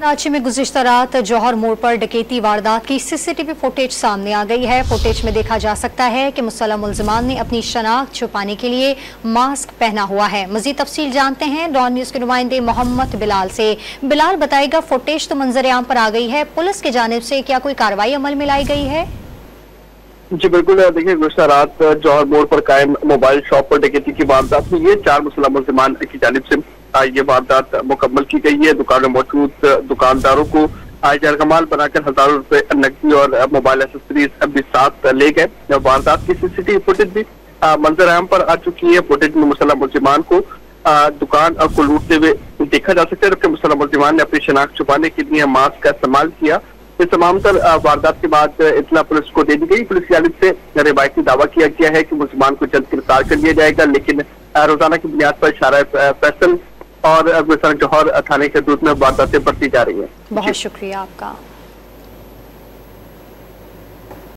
कराची में गुज़िश्ता रात जौहर मोड़ पर डकैती वारदात की सीसीटीवी फुटेज सामने आ गई है। फुटेज में देखा जा सकता है कि मुसल्लम मुल्ज़िमान ने अपनी शनाख्त छुपाने के लिए मास्क पहना हुआ है। मज़ीद तफसील जानते हैं डॉन न्यूज़ के नुमाइंदे मोहम्मद बिलाल से। बिलाल बताएगा, फुटेज तो मंजर आम पर आ गई है, पुलिस की जानिब से क्या कोई कार्रवाई अमल में लाई गई है? जी बिल्कुल, देखिए गुज़िश्ता रात जौहर मोड़ पर कायम मोबाइल शॉप पर डकैती की वारदात हुई है। 4 मुसल्लम मुल्ज़िमान की जानिब से ये वारदात मुकम्मल की गई है। दुकान में मौजूद दुकानदारों को जरगमाल बनाकर हजारों रुपए नकदी और मोबाइल एसेसरीज भी साथ ले गए। वारदात की सीसीटीवी फुटेज भी मंजर आम पर आ चुकी है। फुटेज में मुसल्लम मुल्ज़िमान को दुकान को लूटते हुए देखा जा सकता है, जबकि मुसल्लम मुल्ज़िमान ने अपनी शनाख्त छुपाने के लिए मास्क का इस्तेमाल किया। इस तमाम तर वारदात के बाद इत्तला पुलिस को दे दी गई। पुलिस की जानिब से रिवायती दावा किया गया है कि मुसलमान को जल्द गिरफ्तार कर लिया जाएगा, लेकिन रोजाना की बुनियाद पर इशारा फैसल और जौहर थाने के दूध में वारदातें बढ़ती जा रही है। बहुत शुक्रिया आपका।